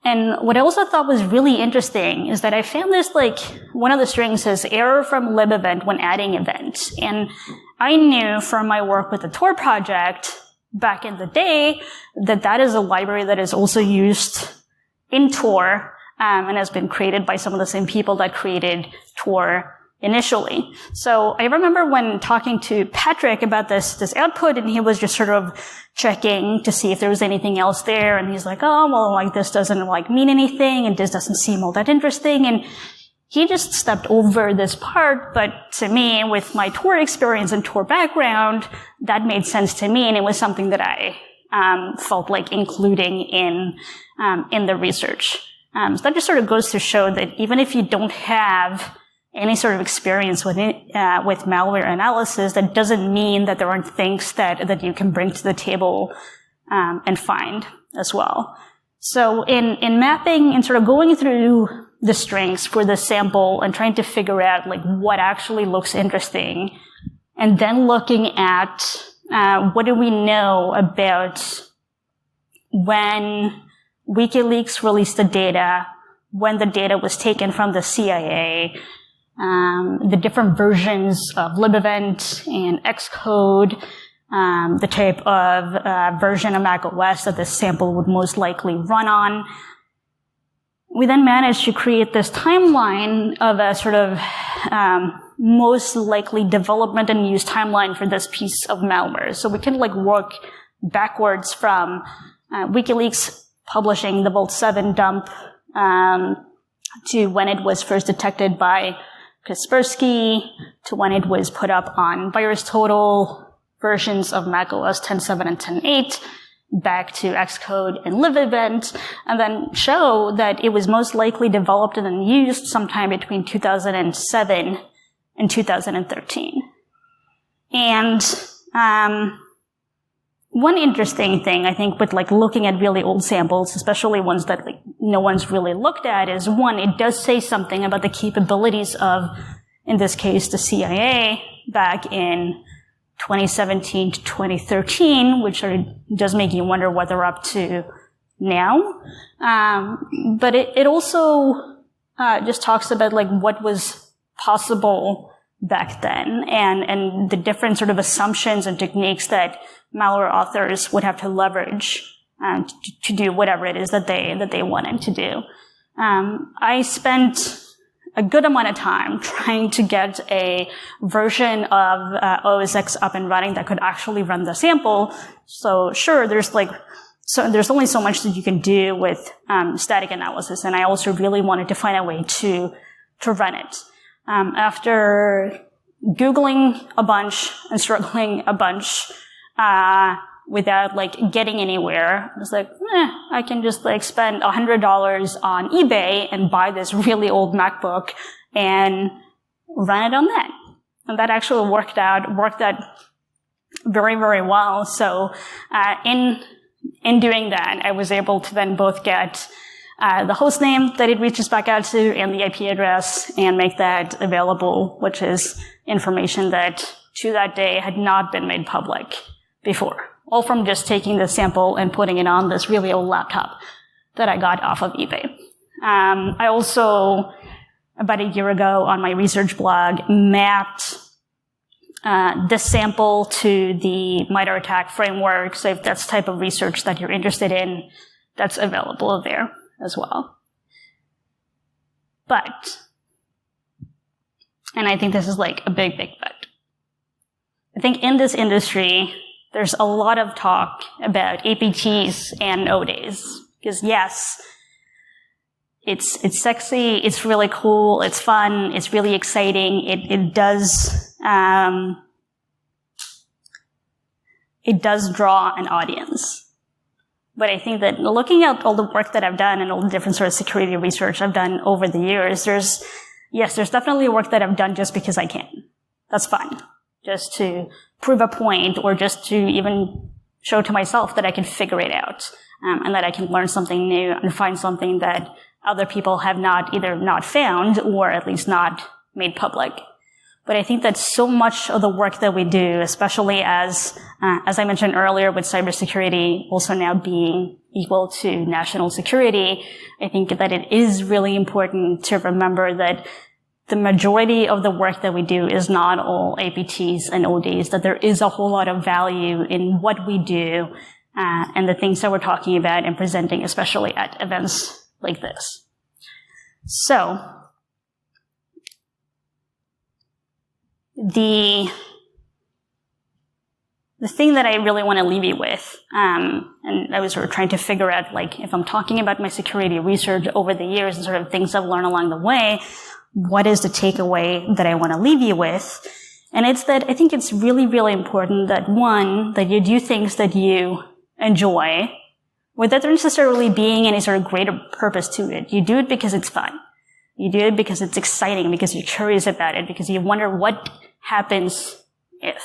And what I also thought was really interesting is that I found this, like, one of the strings says error from lib event when adding event. And I knew from my work with the Tor project back in the day that that is a library that is also used in Tor, and has been created by some of the same people that created Tor initially. So I remember when talking to Patrick about this output, and he was just sort of checking to see if there was anything else there, and he's like, oh, well, like, this doesn't, like, mean anything, and this doesn't seem all that interesting, and he just stepped over this part, but to me, with my Tor experience and Tor background, that made sense to me, and it was something that I felt like including in the research. So that just sort of goes to show that even if you don't have any sort of experience with malware analysis, that doesn't mean that there aren't things that you can bring to the table and find as well. So in mapping and sort of going through the strings for the sample and trying to figure out like what actually looks interesting, and then looking at what do we know about when WikiLeaks released the data, when the data was taken from the CIA, the different versions of libevent and Xcode, the type of version of macOS that this sample would most likely run on. We then managed to create this timeline of a sort of most likely development and use timeline for this piece of malware. So we can like work backwards from WikiLeaks publishing the Vault 7 dump to when it was first detected by Kaspersky, to when it was put up on VirusTotal versions of macOS 10.7 and 10.8, back to Xcode and libevent, and then show that it was most likely developed and then used sometime between 2007 and 2013. And one interesting thing, I think, with like looking at really old samples, especially ones that like no one's really looked at, is one, it does say something about the capabilities of, in this case, the CIA back in 2017 to 2013, which does make you wonder what they're up to now. But it also just talks about like what was possible back then, and the different sort of assumptions and techniques that malware authors would have to leverage to do whatever it is that they wanted to do. I spent a good amount of time trying to get a version of OS X up and running that could actually run the sample. So sure, there's only so much that you can do with static analysis, and I also really wanted to find a way to run it. After Googling a bunch and struggling a bunch, without like getting anywhere, I was like, I can just like spend $100 on eBay and buy this really old MacBook and run it on that. And that actually worked out very, very well. So, in doing that, I was able to then both get the host name that it reaches back out to and the IP address and make that available, which is information that to that day had not been made public before. All from just taking the sample and putting it on this really old laptop that I got off of eBay. I also, about a year ago on my research blog, mapped this sample to the MITRE ATT&CK framework. So if that's the type of research that you're interested in, that's available there as well. But, and I think this is like a big, big but, I think in this industry, there's a lot of talk about APTs and O-days. Because yes, it's sexy, it's really cool, it's fun, it's really exciting, it does draw an audience. But I think that looking at all the work that I've done and all the different sort of security research I've done over the years, there's definitely work that I've done just because I can. That's fun. Just to prove a point or just to even show to myself that I can figure it out, and that I can learn something new and find something that other people have either not found or at least not made public. But I think that so much of the work that we do, especially as I mentioned earlier, with cybersecurity also now being equal to national security, I think that it is really important to remember that the majority of the work that we do is not all APTs and ODs, that there is a whole lot of value in what we do, and the things that we're talking about and presenting, especially at events like this. So, the thing that I really want to leave you with, and I was sort of trying to figure out, like, if I'm talking about my security research over the years and sort of things I've learned along the way, what is the takeaway that I want to leave you with? And it's that I think it's really, really important that, one, that you do things that you enjoy, without there necessarily being any sort of greater purpose to it. You do it because it's fun. You do it because it's exciting, because you're curious about it, because you wonder what happens if.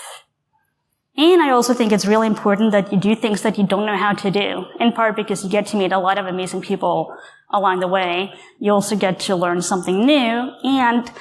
And I also think it's really important that you do things that you don't know how to do, in part because you get to meet a lot of amazing people along the way. You also get to learn something new, and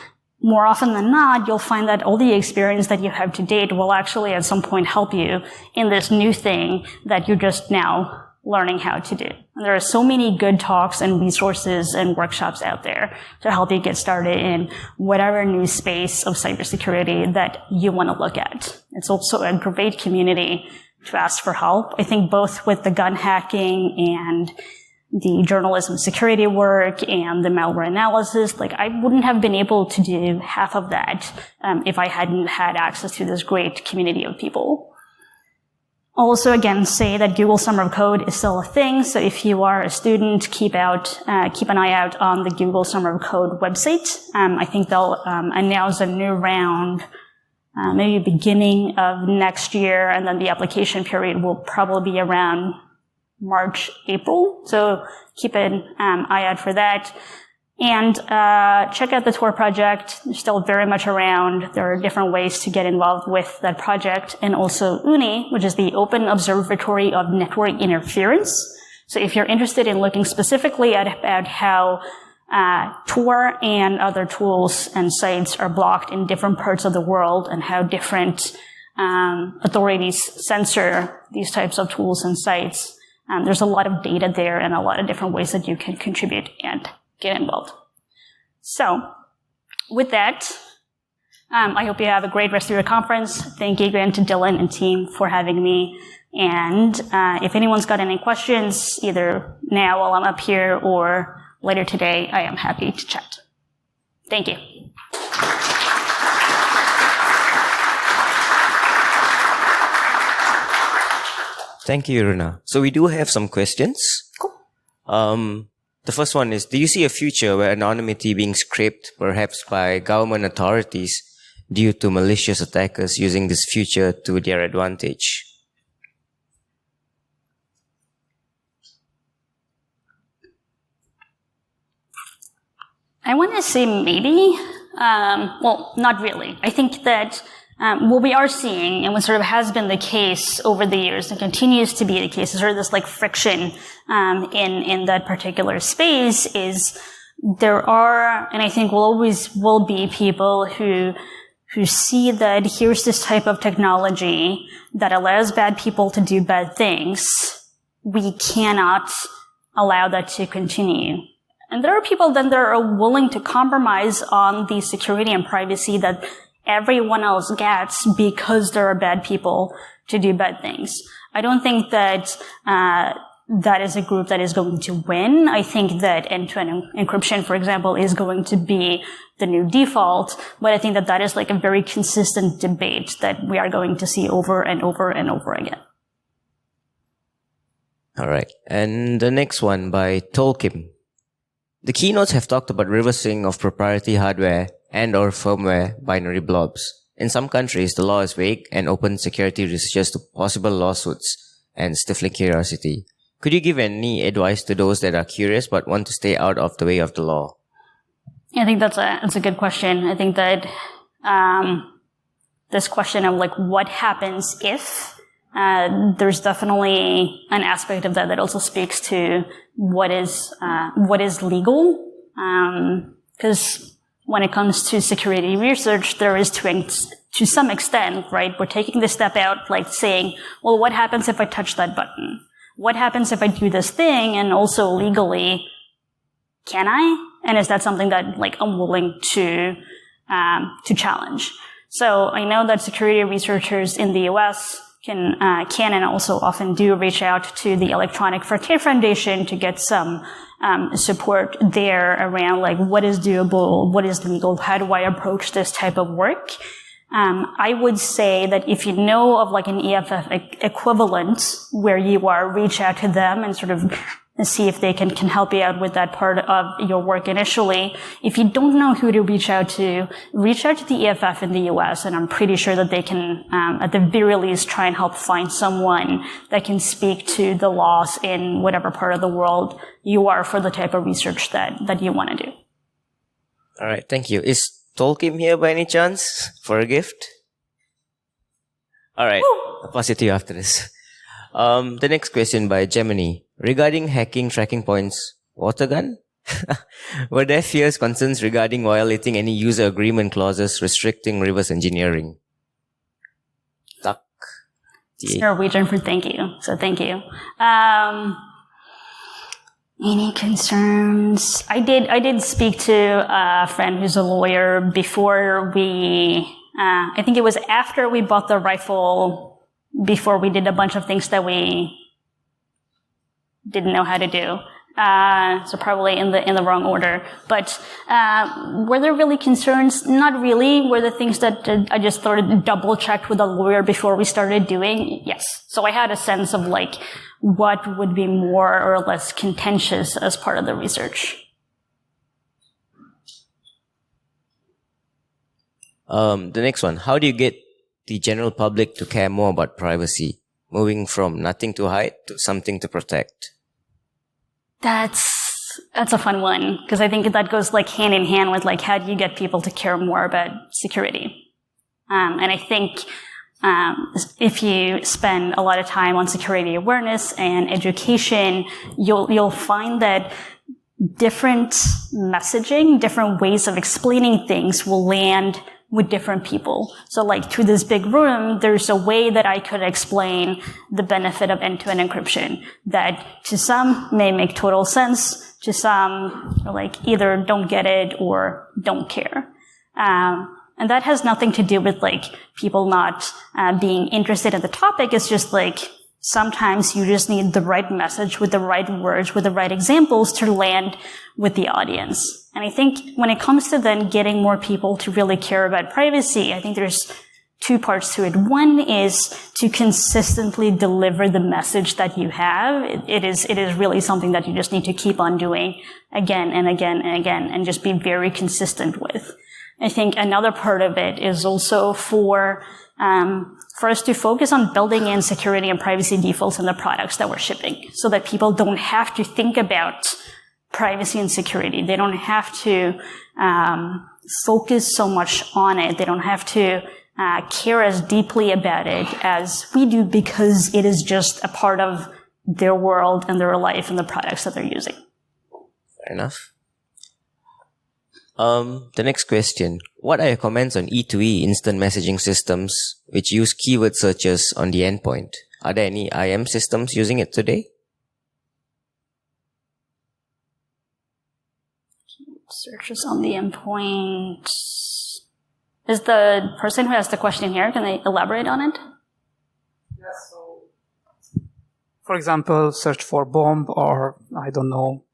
more often than not, you'll find that all the experience that you have to date will actually at some point help you in this new thing that you're just now learning how to do. And there are so many good talks and resources and workshops out there to help you get started in whatever new space of cybersecurity that you want to look at. It's also a great community to ask for help. I think both with the gun hacking and the journalism security work and the malware analysis, like, I wouldn't have been able to do half of that if I hadn't had access to this great community of people. Also, again, say that Google Summer of Code is still a thing. So if you are a student, keep an eye out on the Google Summer of Code website. I think they'll announce a new round, maybe beginning of next year, and then the application period will probably be around March, April. So keep an eye out for that. And check out the Tor project. They're still very much around. There are different ways to get involved with that project. And also UNI, which is the Open Observatory of Network Interference. So if you're interested in looking specifically at how Tor and other tools and sites are blocked in different parts of the world and how different authorities censor these types of tools and sites, there's a lot of data there and a lot of different ways that you can contribute and get involved. So, with that, I hope you have a great rest of your conference. Thank you again to Dylan and team for having me. And if anyone's got any questions, either now while I'm up here or later today, I am happy to chat. Thank you. Thank you, Runa. So we do have some questions. Cool. The first one is, do you see a future where anonymity being scraped, perhaps by government authorities, due to malicious attackers using this feature to their advantage? I want to say maybe. Well, not really. I think that what we are seeing, and what sort of has been the case over the years and continues to be the case, is sort of this like friction in that particular space, is there are, and I think will be people who see that here's this type of technology that allows bad people to do bad things. We cannot allow that to continue. And there are people then that are willing to compromise on the security and privacy that everyone else gets because there are bad people to do bad things. I don't think that that is a group that is going to win. I think that end-to-end encryption, for example, is going to be the new default, but I think that that is like a very consistent debate that we are going to see over and over and over again. All right. And the next one by Tolkien. The keynotes have talked about reversing of proprietary hardware and or firmware binary blobs. In some countries, the law is vague and open security researchers to possible lawsuits and stifling curiosity. Could you give any advice to those that are curious but want to stay out of the way of the law? I think that's a good question. I think that this question of like what happens if, there's definitely an aspect of that that also speaks to what is legal. Because when it comes to security research, there is to some extent, right? We're taking the step out, like saying, well, what happens if I touch that button? What happens if I do this thing? And also legally, can I? And is that something that like I'm willing to challenge? So I know that security researchers in the US can and also often do reach out to the Electronic Frontier Foundation to get some support there around like what is doable, what is legal, how do I approach this type of work. I would say that if you know of like an EFF equivalent where you are, reach out to them and sort of see if they can help you out with that part of your work initially. If you don't know who to reach out to the EFF in the US, and I'm pretty sure that they can, at the very least, try and help find someone that can speak to the laws in whatever part of the world you are for the type of research that you want to do. All right, thank you. Is Tolkien here by any chance for a gift? All right, I'll pass it to you after this. The next question by Gemini. Regarding hacking tracking points, water gun? Were there fierce concerns regarding violating any user agreement clauses restricting reverse engineering? Tak. It's Norwegian for thank you, so thank you. Any concerns? I did speak to a friend who's a lawyer before we, I think it was after we bought the rifle, before we did a bunch of things that we didn't know how to do. So probably in the wrong order. But were there really concerns? Not really. Were the things that I just sort of double checked with a lawyer before we started doing? Yes. So I had a sense of like what would be more or less contentious as part of the research. The next one. How do you get the general public to care more about privacy? Moving from nothing to hide to something to protect. That's a fun one, because I think that goes like hand in hand with like how do you get people to care more about security. And I think if you spend a lot of time on security awareness and education, you'll find that different messaging, different ways of explaining things will land with different people. So like through this big room, there's a way that I could explain the benefit of end-to-end encryption that to some may make total sense, to some like either don't get it or don't care. And that has nothing to do with like people not being interested in the topic. It's just like sometimes you just need the right message with the right words, with the right examples to land with the audience. And I think when it comes to then getting more people to really care about privacy, I think there's two parts to it. One is to consistently deliver the message that you have. It is really something that you just need to keep on doing again and again and again and just be very consistent with. I think another part of it is also for us to focus on building in security and privacy defaults in the products that we're shipping so that people don't have to think about privacy and security. They don't have to focus so much on it. They don't have to care as deeply about it as we do because it is just a part of their world and their life and the products that they're using. Fair enough. The next question. What are your comments on E2E instant messaging systems which use keyword searches on the endpoint? Are there any IM systems using it today? Searches on the endpoint. Is the person who asked the question here, can they elaborate on it? Yes, so for example, search for bomb or I don't know.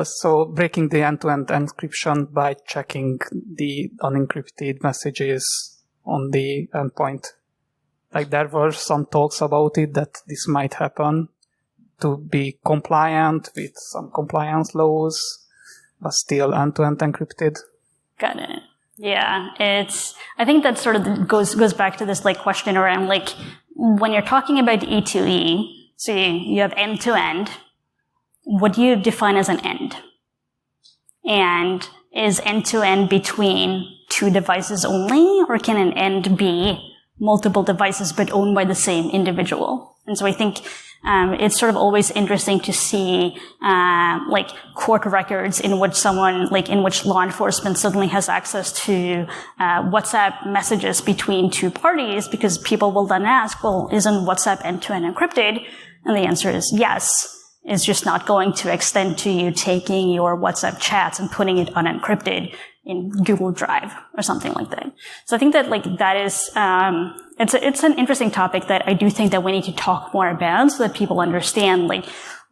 So breaking the end-to-end encryption by checking the unencrypted messages on the endpoint. Like there were some talks about it that this might happen to be compliant with some compliance laws, but still end-to-end encrypted. Got it. Yeah, I think that sort of goes back to this like question around like when you're talking about E2E, So you have end-to-end. What do you define as an end? And is end-to-end between two devices only, or can an end be multiple devices but owned by the same individual? And so I think it's sort of always interesting to see like court records in which in which law enforcement suddenly has access to WhatsApp messages between two parties, because people will then ask, well, isn't WhatsApp end-to-end encrypted? And the answer is yes. It's just not going to extend to you taking your WhatsApp chats and putting it unencrypted in Google Drive or something like that. So I think that that is, it's an interesting topic that I do think that we need to talk more about so that people understand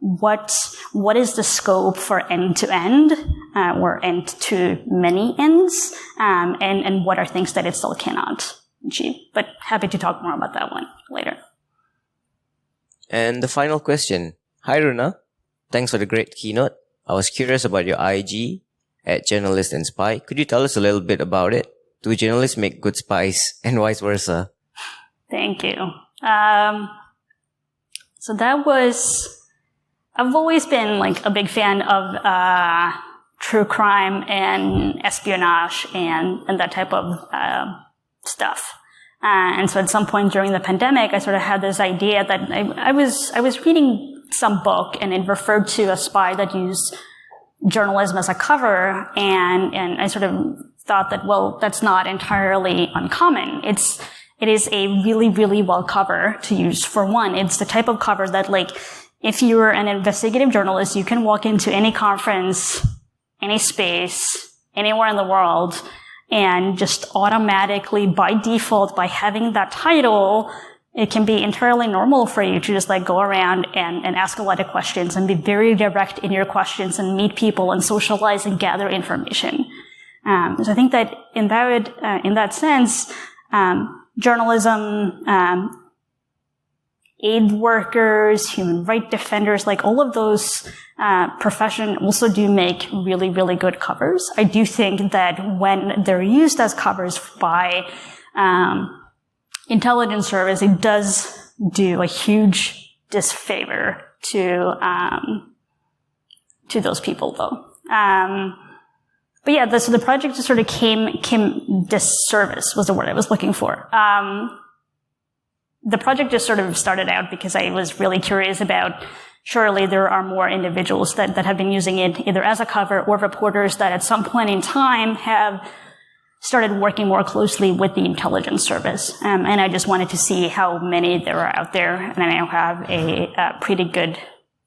what is the scope for end to end, or end to many ends, and what are things that it still cannot achieve. But happy to talk more about that one later. And the final question. Hi, Runa. Thanks for the great keynote. I was curious about your IG at Journalist and Spy. Could you tell us a little bit about it? Do journalists make good spies and vice versa? Thank you. So that was, I've always been a big fan of true crime and espionage and that type of stuff. And so at some point during the pandemic, I sort of had this idea that I was reading some book, and it referred to a spy that used journalism as a cover, and I sort of thought that, well, that's not entirely uncommon. It is a really, really well cover to use. For one, it's the type of cover that if you're an investigative journalist, you can walk into any conference, any space, anywhere in the world, and just automatically, by default, by having that title, it can be entirely normal for you to just go around and ask a lot of questions and be very direct in your questions and meet people and socialize and gather information. So I think that in that sense, journalism, aid workers, human rights defenders, all of those professions also do make really, really good covers. I do think that when they're used as covers by intelligence service, it does do a huge disfavor to those people, though. But yeah, so the project just sort of came disservice was the word I was looking for. The project just sort of started out because I was really curious about, surely there are more individuals that have been using it either as a cover, or reporters that at some point in time have started working more closely with the intelligence service. And I just wanted to see how many there are out there. And I now have a pretty good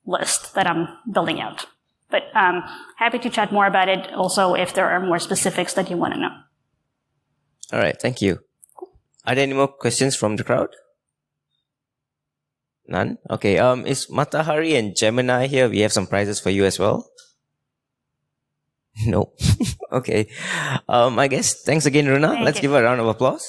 list that I'm building out. But happy to chat more about it also if there are more specifics that you want to know. All right, thank you. Are there any more questions from the crowd? None? Okay, is Matahari and Gemini here? We have some prizes for you as well. No. Okay. I guess thanks again, Runa. Let's give her a round of applause.